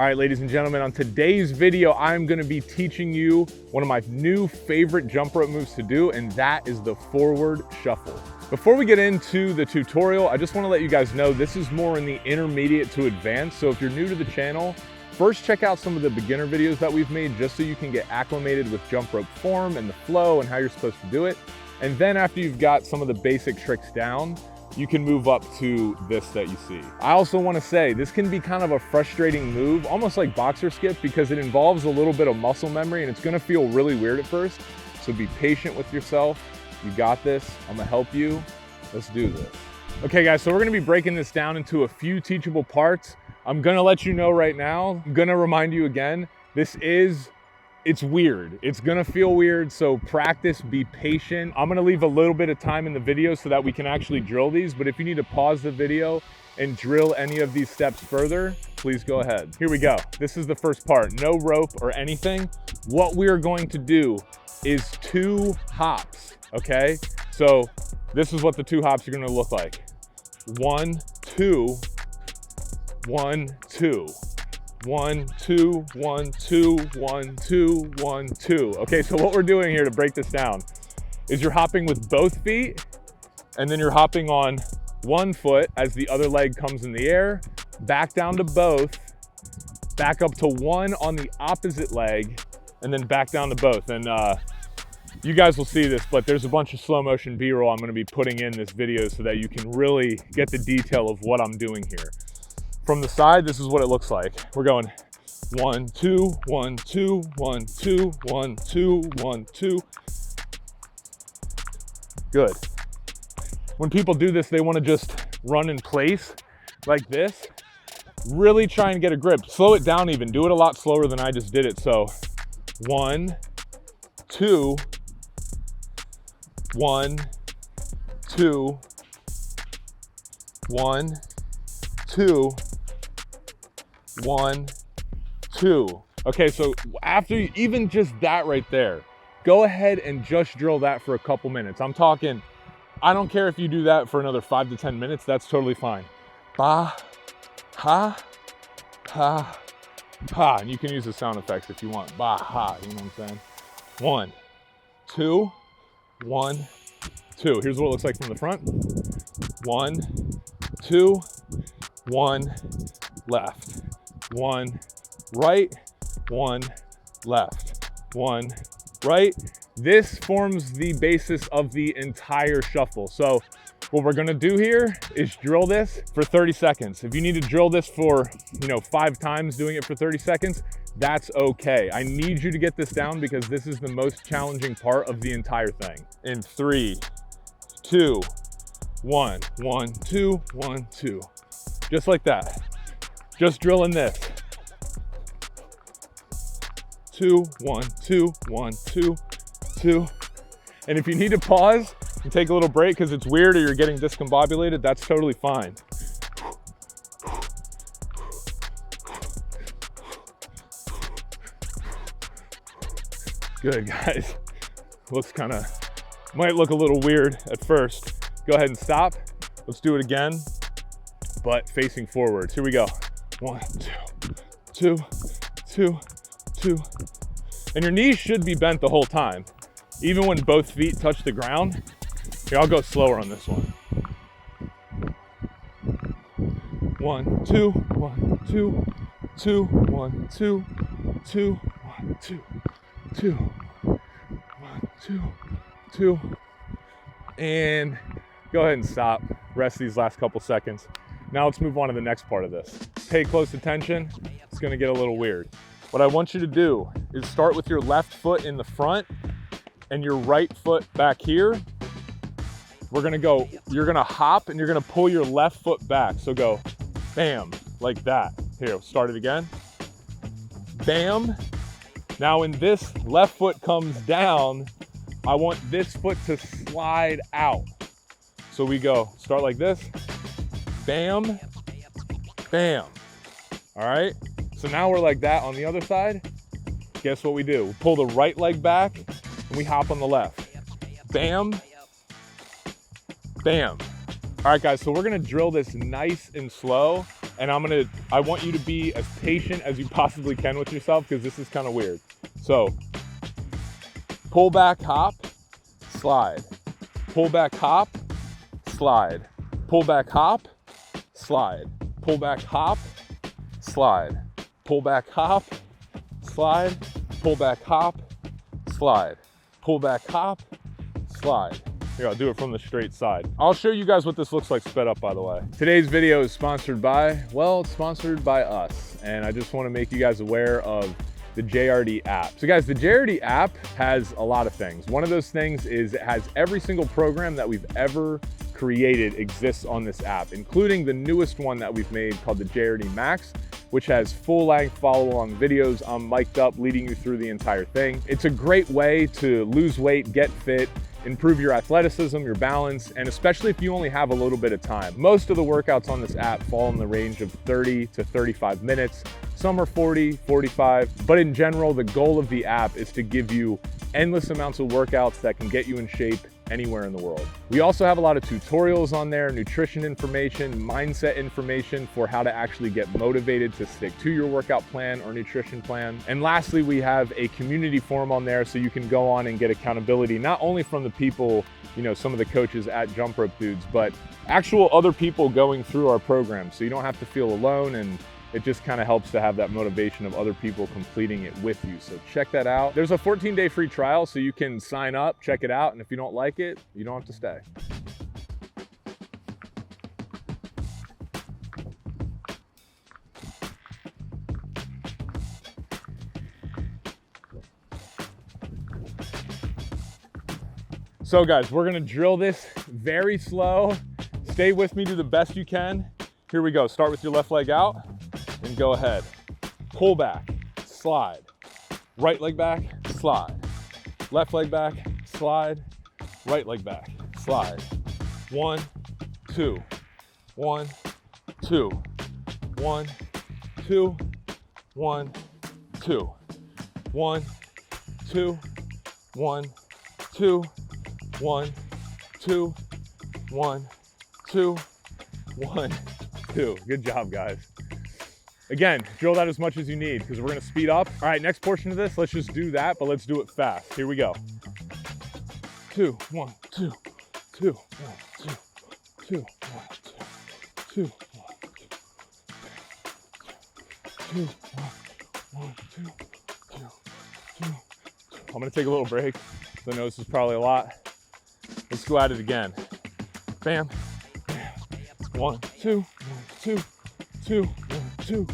All right, ladies and gentlemen, on today's video, I'm gonna be teaching you one of my new favorite jump rope moves to do, and that is the forward shuffle. Before we get into the tutorial, I just wanna let you guys know this is more in the intermediate to advanced. So if you're new to the channel, first check out some of the beginner videos that we've made just so you can get acclimated with jump rope form and the flow and how you're supposed to do it. And then after you've got some of the basic tricks down, you can move up to this that you see. I also want to say this can be kind of a frustrating move, almost like boxer skip, because it involves a little bit of muscle memory and it's going to feel really weird at first. So be patient with yourself. You got this. I'm gonna help you. Let's do this. Okay guys, so we're gonna be breaking this down into a few teachable parts. I'm gonna let you know right now, I'm gonna remind you again, it's weird. It's gonna feel weird, so practice, be patient. I'm gonna leave a little bit of time in the video so that we can actually drill these, but if you need to pause the video and drill any of these steps further, please go ahead. Here we go. This is the first part, no rope or anything. What we are going to do is 2 hops, okay? So this is what the 2 hops are gonna look like. 1, 2, 1, 2. 1, 2, 1, 2, 1, 2, 1, 2. Okay, so what we're doing here to break this down is you're hopping with both feet, and then you're hopping on one foot as the other leg comes in the air, back down to both, back up to one on the opposite leg, and then back down to both. And you guys will see this, but there's a bunch of slow motion B-roll I'm gonna be putting in this video so that you can really get the detail of what I'm doing here. From the side, this is what it looks like. We're going 1, 2, 1, 2, 1, 2, 1, 2, 1, 2. Good. When people do this, they want to just run in place like this. Really try and get a grip. Slow it down even. Do it a lot slower than I just did it. So 1, 2, 1, 2, 1, 2, 1, 2. Okay, so after even just that right there, go ahead and just drill that for a couple minutes. I'm talking, I don't care if you do that for another 5 to 10 minutes, that's totally fine. Ba, ha, ha, ha. And you can use the sound effects if you want. Ba, ha, you know what I'm saying? 1, 2, 1, 2. Here's what it looks like from the front. 1, 2, 1, left, 1, right, 1, left, 1, right. This forms the basis of the entire shuffle. So what we're gonna do here is drill this for 30 seconds. If you need to drill this for, 5 times doing it for 30 seconds, that's okay. I need you to get this down because this is the most challenging part of the entire thing. In 3, 2, 1, 1, 2, 1, 2. Just like that. Just drilling this. 2, 1, 2, 1, 2, 2. And if you need to pause and take a little break because it's weird or you're getting discombobulated, that's totally fine. Good, guys. Might look a little weird at first. Go ahead and stop. Let's do it again, but facing forwards. Here we go. 1, 2, 2, 2, 2. And your knees should be bent the whole time, even when both feet touch the ground. Here, I'll go slower on this one. 1, 2, 1, 2, 2, 1, 2, 2, 1, 2, 2, 1, 2, 2. And go ahead and stop. Rest these last couple seconds. Now let's move on to the next part of this. Pay close attention. It's gonna get a little weird. What I want you to do is start with your left foot in the front and your right foot back here. You're gonna hop and you're gonna pull your left foot back. So go bam, like that. Here, start it again. Bam. Now when this left foot comes down, I want this foot to slide out. So we go, start like this. Bam, bam. All right, so now we're like that on the other side. Guess what we do? We pull the right leg back and we hop on the left. Bam, bam. All right guys, so we're gonna drill this nice and slow. And I want you to be as patient as you possibly can with yourself, because this is kind of weird. So pull back, hop, slide. Pull back, hop, slide. Pull back, hop, slide. Pull back, hop, slide. Pull back, hop, slide. Pull back, hop, slide. Pull back, hop, slide. Here, I'll do it from the straight side. I'll show you guys what this looks like sped up, by the way. Today's video is sponsored by, well, it's sponsored by us. And I just want to make you guys aware of the JRD app. So guys, the JRD app has a lot of things. One of those things is it has every single program that we've ever created exists on this app, including the newest one that we've made called the JRD Max, which has full-length follow-along videos. I'm mic'd up leading you through the entire thing. It's a great way to lose weight, get fit, improve your athleticism, your balance, and especially if you only have a little bit of time. Most of the workouts on this app fall in the range of 30 to 35 minutes. Some are 40, 45, but in general, the goal of the app is to give you endless amounts of workouts that can get you in shape anywhere in the world. We also have a lot of tutorials on there, nutrition information, mindset information for how to actually get motivated to stick to your workout plan or nutrition plan. And lastly, we have a community forum on there so you can go on and get accountability, not only from the people, you know, some of the coaches at Jump Rope Dudes, but actual other people going through our program. So you don't have to feel alone, and it just kind of helps to have that motivation of other people completing it with you. So check that out. There's a 14-day free trial, so you can sign up, check it out, and if you don't like it, you don't have to stay. So guys, we're gonna drill this very slow. Stay with me, do the best you can. Here we go, start with your left leg out. And go ahead, pull back, slide, right leg back, slide, left leg back, slide, right leg back, slide. 1, 2, 1, 2, 1, 2, 1, 2, 1, 2, 1, 2, 1, 2, 1, 2, 1, 2. Good job, guys. Again, drill that as much as you need because we're gonna speed up. All right, next portion of this, let's just do that, but let's do it fast. Here we go. 2, 1, 2, 2, 1, 2, 2, 1, 2, 2, 1, 2, 1, 1, 2, 2, 2. I'm gonna take a little break. I know this is probably a lot. Let's go at it again. Bam, bam. 1, 2, 1, 2, 2, 1, 2,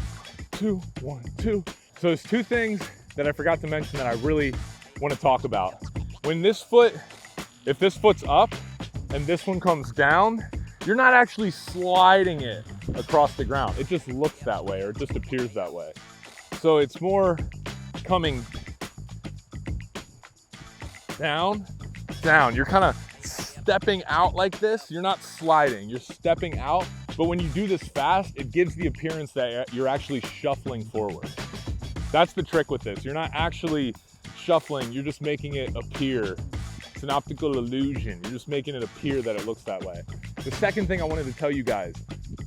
2, 1, 2. So there's two things that I forgot to mention that I really want to talk about. When this foot, if this foot's up and this one comes down, you're not actually sliding it across the ground. It just looks that way, or it just appears that way. So it's more coming down, down. You're kind of stepping out like this. You're not sliding, you're stepping out. But when you do this fast, it gives the appearance that you're actually shuffling forward. That's the trick with this. You're not actually shuffling, you're just making it appear. It's an optical illusion. You're just making it appear that it looks that way. The second thing I wanted to tell you guys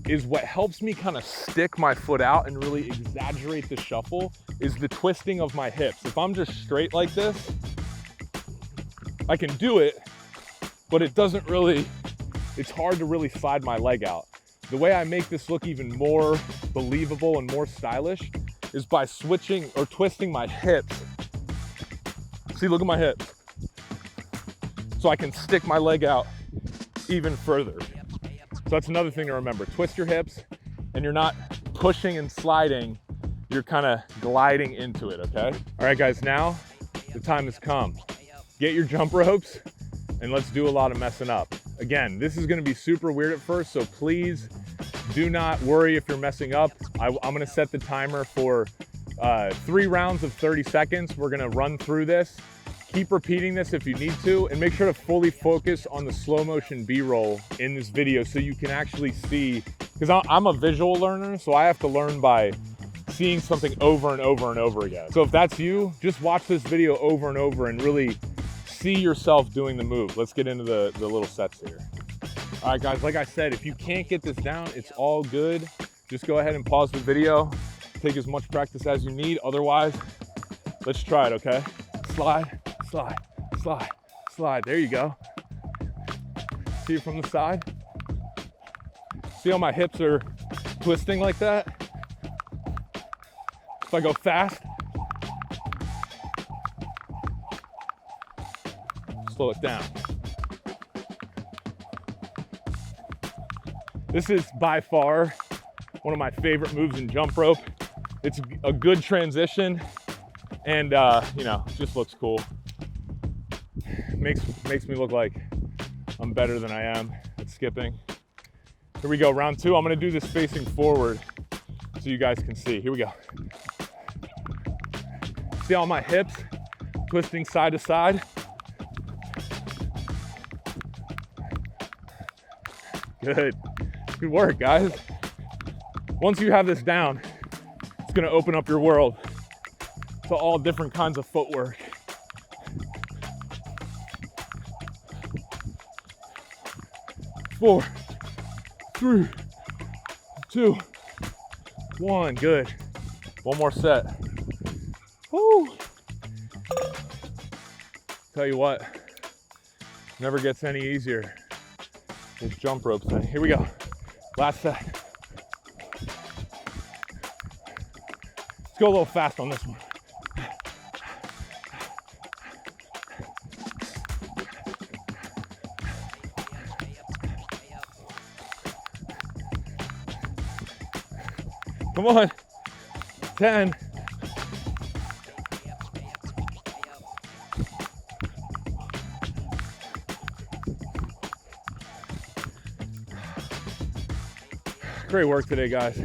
is what helps me kind of stick my foot out and really exaggerate the shuffle is the twisting of my hips. If I'm just straight like this, I can do it, but it doesn't really, it's hard to really slide my leg out. The way I make this look even more believable and more stylish is by switching or twisting my hips. See, look at my hips. So I can stick my leg out even further. So that's another thing to remember. Twist your hips, and you're not pushing and sliding, you're kind of gliding into it, okay? All right, guys, now the time has come. Get your jump ropes, and let's do a lot of messing up. Again, this is gonna be super weird at first, so please do not worry if you're messing up. I'm gonna set the timer for 3 rounds of 30 seconds. We're gonna run through this. Keep repeating this if you need to, and make sure to fully focus on the slow motion B-roll in this video so you can actually see, because I'm a visual learner, so I have to learn by seeing something over and over and over again. So if that's you, just watch this video over and over and really see yourself doing the move. Let's get into the little sets here. All right, guys, like I said, if you can't get this down, it's all good. just go ahead and pause the video. Take as much practice as you need. Otherwise, let's try it, okay? Slide, slide, slide, slide. There you go. See it from the side? See how my hips are twisting like that? If I go fast, slow it down. This is by far one of my favorite moves in jump rope. It's a good transition and you know, just looks cool. Makes me look like I'm better than I am at skipping. Here we go, round 2. I'm gonna do this facing forward so you guys can see. Here we go. See all my hips twisting side to side? Good. Good work, guys. Once you have this down, it's gonna open up your world to all different kinds of footwork. Four, 3, 2, 1. Good. One more set. Woo. Tell you what, never gets any easier. This jump rope thing. Here we go. Last set. Let's go a little fast on this one. Come on. 10. Great work today, guys.